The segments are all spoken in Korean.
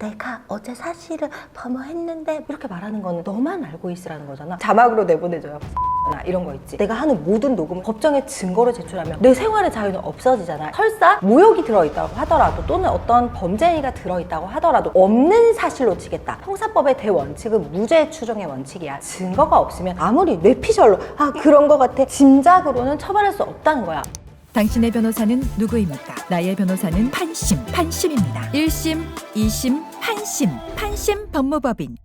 내가 어제 사실을 범했는데 이렇게 말하는 거는 너만 알고 있으라는 거잖아. 자막으로 내보내줘요. 나 이런 거 있지. 내가 하는 모든 녹음을 법정에 증거로 제출하면 내 생활의 자유는 없어지잖아. 설사 모욕이 들어있다고 하더라도 또는 어떤 범죄행위가 들어있다고 하더라도 없는 사실로 치겠다. 형사법의 대원칙은 무죄 추정의 원칙이야. 증거가 없으면 아무리 뇌피셜로 그런 거 같아 짐작으로는 처벌할 수 없다는 거야. 당신의 변호사는 누구입니까? 나의 변호사는 판심입니다. 1심, 2심, 판심 법무법인.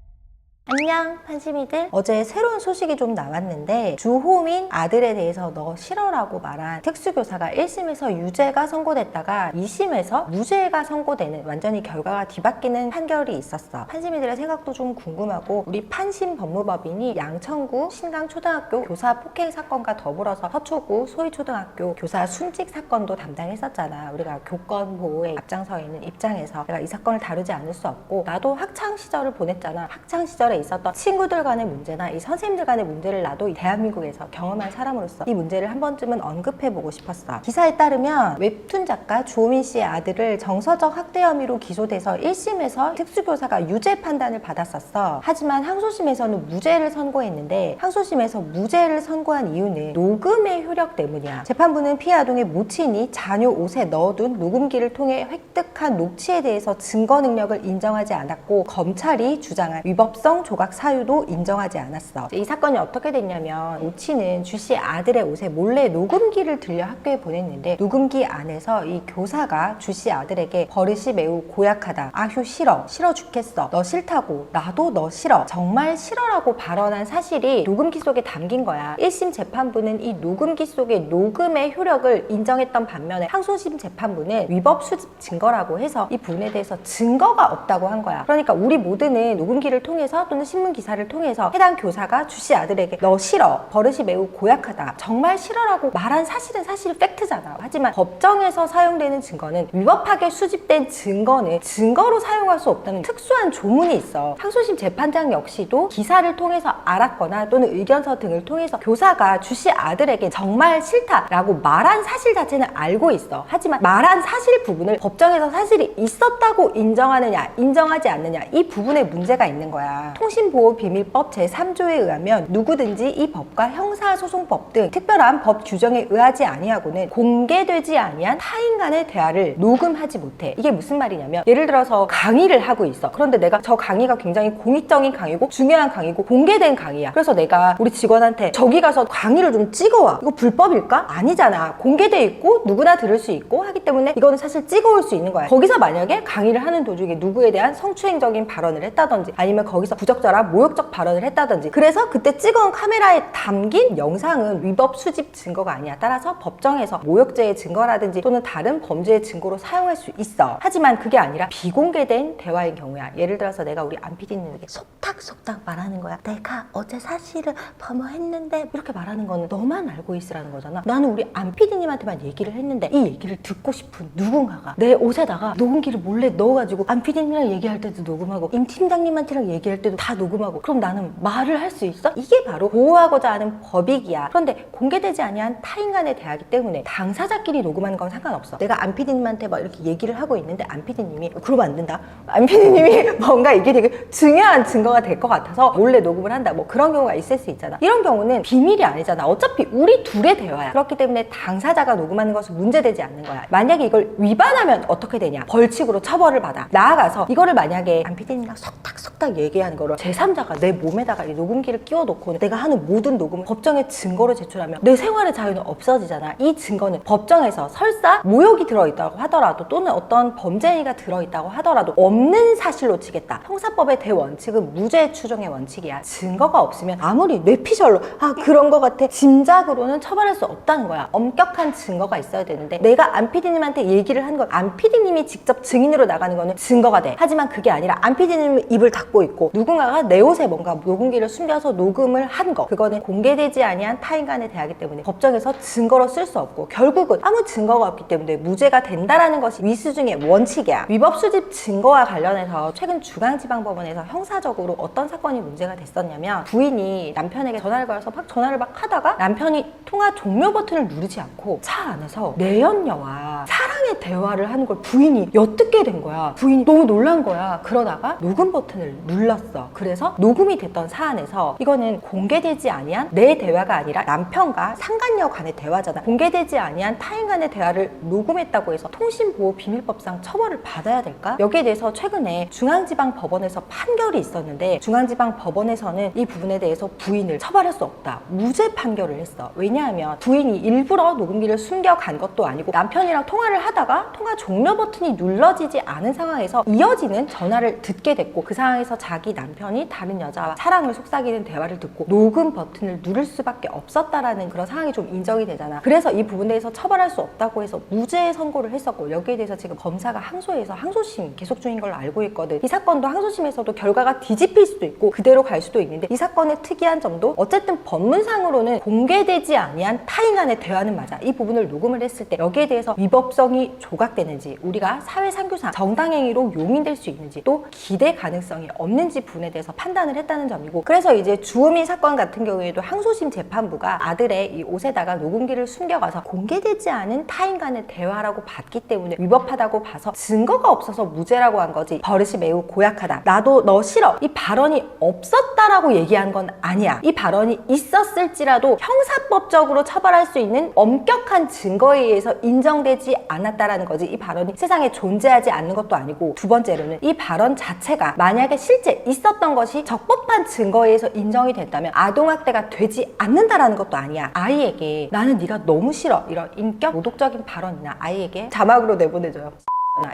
안녕 판심이들. 어제 새로운 소식이 좀 나왔는데 주호민 아들에 대해서 너 싫어라고 말한 특수교사가 1심에서 유죄가 선고됐다가 2심에서 무죄가 선고되는 완전히 결과가 뒤바뀌는 판결이 있었어. 판심이들의 생각도 좀 궁금하고 우리 판심 법무법인이 양천구 신강초등학교 교사 폭행 사건과 더불어서 서초구 소희초등학교 교사 순직 사건도 담당했었잖아. 우리가 교권 보호에 앞장서 있는 입장에서 내가 이 사건을 다루지 않을 수 없고 나도 학창 시절을 보냈잖아. 학창 시절에 있었던 친구들 간의 문제나 이 선생님들 간의 문제를 나도 이 대한민국에서 경험한 사람으로서 이 문제를 한 번쯤은 언급해보고 싶었어. 기사에 따르면 웹툰 작가 주호민 씨의 아들을 정서적 학대 혐의로 기소돼서 1심에서 특수교사가 유죄 판단을 받았었어. 하지만 항소심에서는 무죄를 선고했는데 항소심에서 무죄를 선고한 이유는 녹음의 효력 때문이야. 재판부는 피해 아동의 모친이 자녀 옷에 넣어둔 녹음기를 통해 획득한 녹취에 대해서 증거 능력을 인정하지 않았고 검찰이 주장한 위법성 조각 사유도 인정하지 않았어. 이 사건이 어떻게 됐냐면 모친은 주 씨 아들의 옷에 몰래 녹음기를 들려 학교에 보냈는데 녹음기 안에서 이 교사가 주 씨 아들에게 버릇이 매우 고약하다. 아휴 싫어 죽겠어. 너 싫다고. 나도 너 싫어. 정말 싫어라고 발언한 사실이 녹음기 속에 담긴 거야. 1심 재판부는 이 녹음기 속의 녹음의 효력을 인정했던 반면에 항소심 재판부는 위법 수집 증거라고 해서 이 부분에 대해서 증거가 없다고 한 거야. 그러니까 우리 모두는 녹음기를 통해서 또는 신문 기사를 통해서 해당 교사가 주 씨 아들에게 너 싫어, 버릇이 매우 고약하다, 정말 싫어라고 말한 사실은 사실 팩트잖아. 하지만 법정에서 사용되는 증거는 위법하게 수집된 증거는 증거로 사용할 수 없다는 특수한 조문이 있어. 항소심 재판장 역시도 기사를 통해서 알았거나 또는 의견서 등을 통해서 교사가 주 씨 아들에게 정말 싫다라고 말한 사실 자체는 알고 있어. 하지만 말한 사실 부분을 법정에서 사실이 있었다고 인정하느냐 인정하지 않느냐 이 부분에 문제가 있는 거야. 통신보호비밀법 제3조에 의하면 누구든지 이 법과 형사소송법 등 특별한 법 규정에 의하지 아니하고는 공개되지 아니한 타인 간의 대화를 녹음하지 못해. 이게 무슨 말이냐면 예를 들어서 강의를 하고 있어. 그런데 내가 저 강의가 굉장히 공익적인 강의고 중요한 강의고 공개된 강의야. 그래서 내가 우리 직원한테 저기 가서 강의를 좀 찍어와. 이거 불법일까? 아니잖아. 공개돼 있고 누구나 들을 수 있고 하기 때문에 이거는 사실 찍어올 수 있는 거야. 거기서 만약에 강의를 하는 도중에 누구에 대한 성추행적인 발언을 했다든지 아니면 거기서 부적절한 모욕적 발언을 했다든지 그래서 그때 찍어온 카메라에 담긴 영상은 위법 수집 증거가 아니야. 따라서 법정에서 모욕죄의 증거라든지 또는 다른 범죄의 증거로 사용할 수 있어. 하지만 그게 아니라 비공개된 대화인 경우야. 예를 들어서 내가 우리 안 PD님에게 속닥속닥 말하는 거야. 내가 어제 사실을 범했는데 이렇게 말하는 거는 너만 알고 있으라는 거잖아. 나는 우리 안 PD님한테만 얘기를 했는데 이 얘기를 듣고 싶은 누군가가 내 옷에다가 녹음기를 몰래 넣어가지고 안 PD님이랑 얘기할 때도 녹음하고 임 팀장님한테랑 얘기할 때도 다 녹음하고 그럼 나는 말을 할 수 있어? 이게 바로 보호하고자 하는 법익이야. 그런데 공개되지 아니한 타인 간의 대화이기 때문에 당사자끼리 녹음하는 건 상관없어. 내가 안 PD님한테 막 이렇게 얘기를 하고 있는데 안 PD님이 그러면 안 된다. 안 PD님이 뭔가 이게 되게 중요한 증거가 될 것 같아서 몰래 녹음을 한다. 뭐 그런 경우가 있을 수 있잖아. 이런 경우는 비밀이 아니잖아. 어차피 우리 둘의 대화야. 그렇기 때문에 당사자가 녹음하는 것은 문제되지 않는 거야. 만약에 이걸 위반하면 어떻게 되냐? 벌칙으로 처벌을 받아. 나아가서 이거를 만약에 안 PD님이랑 속닥속닥 얘기하는 거를 제3자가 내 몸에다가 이 녹음기를 끼워놓고 내가 하는 모든 녹음을 법정에 증거로 제출하면 내 생활의 자유는 없어지잖아. 이 증거는 법정에서 설사 모욕이 들어있다고 하더라도 또는 어떤 범죄행위가 들어있다고 하더라도 없는 사실로 치겠다. 형사법의 대원칙은 무죄 추정의 원칙이야. 증거가 없으면 아무리 뇌피셜로 그런 거 같아 짐작으로는 처벌할 수 없다는 거야. 엄격한 증거가 있어야 되는데 내가 안 PD님한테 얘기를 한 건 안 PD님이 직접 증인으로 나가는 거는 증거가 돼. 하지만 그게 아니라 안 PD님은 입을 닫고 있고 누군가가 내 옷에 뭔가 녹음기를 숨겨서 녹음을 한 거 그거는 공개되지 아니한 타인 간의 대화이기 때문에 법정에서 증거로 쓸 수 없고 결국은 아무 증거가 없기 때문에 무죄가 된다라는 것이 위수중의 원칙이야. 위법 수집 증거와 관련해서 최근 중앙지방법원에서 형사적으로 어떤 사건이 문제가 됐었냐면 부인이 남편에게 전화를 걸어서 막 전화를 막 하다가 남편이 통화 종료 버튼을 누르지 않고 차 안에서 내연녀와 사랑의 간의 대화를 하는 걸 부인이 엿듣게 된 거야. 부인이 너무 놀란 거야. 그러다가 녹음 버튼을 눌렀어. 그래서 녹음이 됐던 사안에서 이거는 공개되지 아니한 내 대화가 아니라 남편과 상간녀 간의 대화잖아. 공개되지 아니한 타인 간의 대화를 녹음했다고 해서 통신보호비밀법상 처벌을 받아야 될까? 여기에 대해서 최근에 중앙지방법원에서 판결이 있었는데 중앙지방법원에서는 이 부분에 대해서 부인을 처벌할 수 없다. 무죄 판결을 했어. 왜냐하면 부인이 일부러 녹음기를 숨겨간 것도 아니고 남편이랑 통화를 하다가 통화 종료 버튼이 눌러지지 않은 상황에서 이어지는 전화를 듣게 됐고 그 상황에서 자기 남편이 다른 여자와 사랑을 속삭이는 대화를 듣고 녹음 버튼을 누를 수밖에 없었다라는 그런 상황이 좀 인정이 되잖아. 그래서 이 부분에 대해서 처벌할 수 없다고 해서 무죄 선고를 했었고 여기에 대해서 지금 검사가 항소해서 항소심 계속 중인 걸로 알고 있거든. 이 사건도 항소심에서도 결과가 뒤집힐 수도 있고 그대로 갈 수도 있는데 이 사건의 특이한 점도 어쨌든 법문상으로는 공개되지 아니한 타인 간의 대화는 맞아. 이 부분을 녹음을 했을 때 여기에 대해서 위법성이 조각되는지 우리가 사회상규상 정당행위로 용인될 수 있는지 또 기대 가능성이 없는지 부분에 대해서 판단을 했다는 점이고 그래서 이제 주호민 사건 같은 경우에도 항소심 재판부가 아들의 이 옷에다가 녹음기를 숨겨가서 공개되지 않은 타인 간의 대화라고 봤기 때문에 위법하다고 봐서 증거가 없어서 무죄라고 한 거지. 버릇이 매우 고약하다. 나도 너 싫어. 이 발언이 없었다라고 얘기한 건 아니야. 이 발언이 있었을지라도 형사법적으로 처벌할 수 있는 엄격한 증거에 의해서 인정되지 않았다라는 거지. 이 발언이 세상에 존재하지 않는 것도 아니고 두 번째로는 이 발언 자체가 만약에 실제 있었던 것이 적법한 증거에 의해서 인정이 됐다면 아동학대가 되지 않는다라는 것도 아니야. 아이에게 나는 네가 너무 싫어 이런 인격 모독적인 발언이나 아이에게 자막으로 내보내줘요.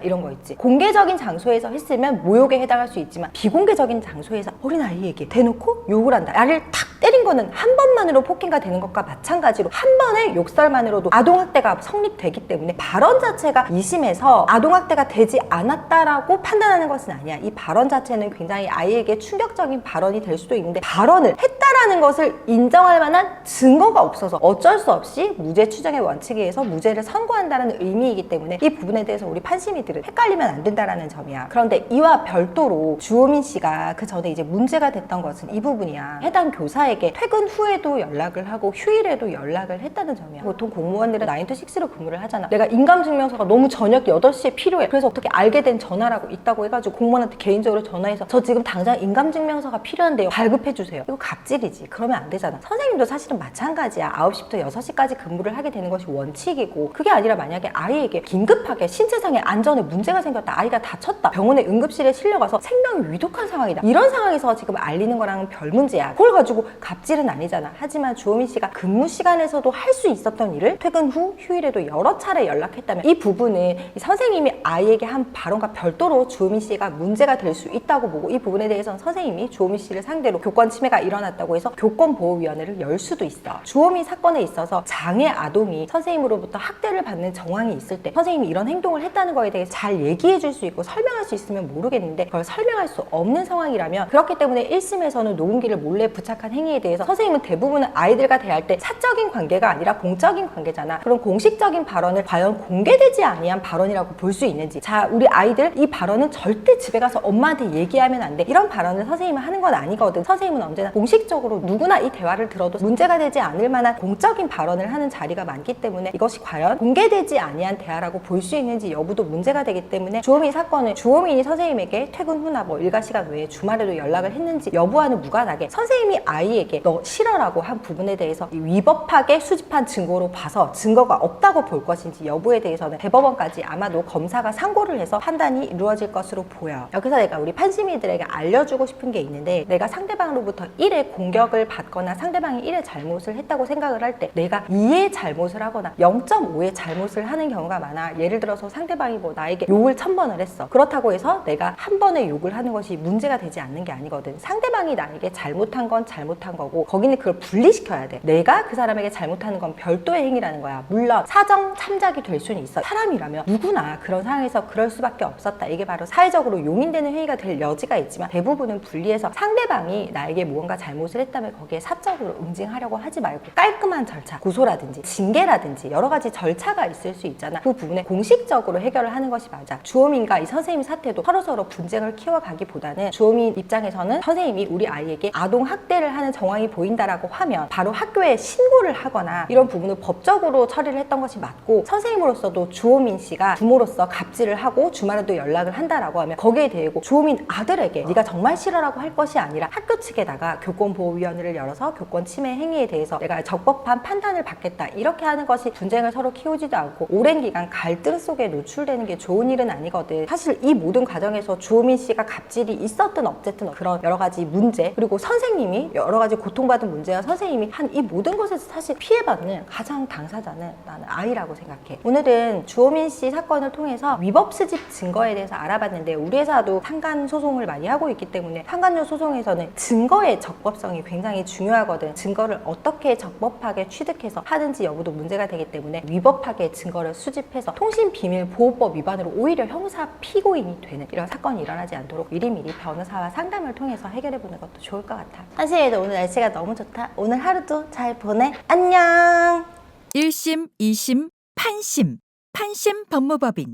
이런 거 있지. 공개적인 장소에서 했으면 모욕에 해당할 수 있지만 비공개적인 장소에서 어린아이에게 대놓고 욕을 한다. 나를 탁 때린 거는 한 번만으로 폭행가 되는 것과 마찬가지로 한 번의 욕설만으로도 아동학대가 성립되기 때문에 발언 자체가 2심에서 아동학대가 되지 않았다라고 판단하는 것은 아니야. 이 발언 자체는 굉장히 아이에게 충격적인 발언이 될 수도 있는데 발언을 했다라는 것을 인정할 만한 증거가 없어서 어쩔 수 없이 무죄 추정의 원칙에 의해서 무죄를 선고한다는 의미이기 때문에 이 부분에 대해서 우리 판심이들은 헷갈리면 안 된다라는 점이야. 그런데 이와 별도로 주호민 씨가 그 전에 이제 문제가 됐던 것은 이 부분이야. 해당 교사에게 퇴근 후에도 연락을 하고 휴일에도 연락을 했다는 점이야. 보통 공무원들은 9to6로 근무를 하잖아. 내가 인감증명서가 너무 저녁 8시에 필요해. 그래서 어떻게 알게 된 전화라고 있다고 해가지고 공무원한테 개인적으로 전화해서 저 지금 당장 인감증명서가 필요한데요. 발급해주세요. 이거 갑질이지. 그러면 안 되잖아. 선생님도 사실은 마찬가지야. 9시부터 6시까지 근무를 하게 되는 것이 원칙이고 그게 아니라 만약에 아이에게 긴급하게 신체상의 안전에 문제가 생겼다. 아이가 다쳤다. 병원에 응급실에 실려가서 생명이 위독한 상황이다. 이런 상황에서 지금 알리는 거랑은 별 문제야. 그걸 가지고 갑질은 아니잖아. 하지만 주호민 씨가 근무 시간에서도 할 수 있었던 일을 퇴근 후 휴일에도 여러 차례 연락했다면 이 부분은 이 선생님이 아이에게 한 발언과 별도로 주호민 씨가 문제가 될 수 있다고 보고 이 부분에 대해서는 선생님이 주호민 씨를 상대로 교권 침해가 일어났다고 해서 교권보호위원회를 열 수도 있어. 주호민 사건에 있어서 장애 아동이 선생님으로부터 학대를 받는 정황이 있을 때 선생님이 이런 행동을 했다는 거에 대해서 잘 얘기해 줄 수 있고 설명할 수 있으면 모르겠는데 그걸 설명할 수 없는 상황이라면 그렇기 때문에 1심에서는 녹음기를 몰래 부착한 행위에 대해서 선생님은 대부분은 아이들과 대할 때 사적인 관계가 아니라 공적인 관계잖아. 그럼 공식적인 발언을 과연 공개되지 아니한 발언이라고 볼 수 있는지. 자, 우리 아이들 이 발언은 절대 집에 가서 엄마한테 얘기하면 안 돼. 이런 발언을 선생님은 하는 건 아니거든. 선생님은 언제나 공식적으로 누구나 이 대화를 들어도 문제가 되지 않을 만한 공적인 발언을 하는 자리가 많기 때문에 이것이 과연 공개되지 아니한 대화라고 볼 수 있는지 여부도 문제가 되기 때문에 주호민 사건은 주호민이 선생님에게 퇴근 후나 뭐 일과 시간 외에 주말에도 연락을 했는지 여부와는 무관하게 선생님이 아이에게 너 싫어라고 한 부분에 대해서 위법하게 수집한 증거로 봐서 증거가 없다고 볼 것인지 여부에 대해서는 대법원까지 아마도 검사가 상고를 해서 판단이 이루어질 것으로 보여. 여기서 내가 우리 판심이들에게 알려주고 싶은 게 있는데 내가 상대방으로부터 1의 공격을 받거나 상대방이 1의 잘못을 했다고 생각을 할 때 내가 2의 잘못을 하거나 0.5의 잘못을 하는 경우가 많아. 예를 들어서 상대방이 뭐 나에게 욕을 1000번을 했어. 그렇다고 해서 내가 한 번의 욕을 하는 것이 문제가 되지 않는 게 아니거든. 상대방이 나에게 잘못한 건 잘못한 거고 거기는 그걸 분리시켜야 돼. 내가 그 사람에게 잘못하는 건 별도의 행위라는 거야. 물론 사정 참작이 될 수는 있어. 사람이라면 누구나 그런 상황에서 그럴 수밖에 없었다. 이게 바로 사회적으로 용인되는 행위가 될 여지가 있지만 대부분은 분리해서 상대방이 나에게 무언가 잘못을 그랬다면 거기에 사적으로 응징하려고 하지 말고 깔끔한 절차, 고소라든지 징계라든지 여러 가지 절차가 있을 수 있잖아. 그 부분에 공식적으로 해결을 하는 것이 맞아. 주호민과 이 선생님 사태도 서로서로 분쟁을 키워가기보다는 주호민 입장에서는 선생님이 우리 아이에게 아동 학대를 하는 정황이 보인다라고 하면 바로 학교에 신고를 하거나 이런 부분을 법적으로 처리를 했던 것이 맞고, 선생님으로서도 주호민 씨가 부모로서 갑질을 하고 주말에도 연락을 한다라고 하면 거기에 대고 주호민 아들에게 네가 정말 싫어라고 할 것이 아니라 학교 측에다가 교권보호위원회를 열어서 교권 침해 행위에 대해서 내가 적법한 판단을 받겠다, 이렇게 하는 것이 분쟁을 서로 키우지도 않고 오랜 기간 갈등 속에 노출되는 게 좋은 일은 아니거든. 사실 이 모든 과정에서 주호민 씨가 갑질이 있었든 없쨌든 그런 여러 가지 문제, 그리고 선생님이 여러 가지 고통받은 문제와 선생님이 한 이 모든 것에서 사실 피해받는 가장 당사자는 나는 아이라고 생각해. 오늘은 주호민 씨 사건을 통해서 위법 수집 증거에 대해서 알아봤는데, 우리 회사도 상간 소송을 많이 하고 있기 때문에 상간녀 소송에서는 증거의 적법성이 굉장히 중요하거든. 증거를 어떻게 적법하게 취득해서 하는지 여부도 문제가 되기 때문에 위법하게 증거를 수집해서 통신비밀보호법 위반으로 오히려 형사 피고인이 되는 이런 사건이 일어나지 않도록 미리미리 변호사와 상담을 통해서 해결해보는 것도 좋을 것 같아. 한심이도 오늘 날씨가 너무 좋다. 오늘 하루도 잘 보내. 안녕. 1심, 2심, 판심. 판심 법무법인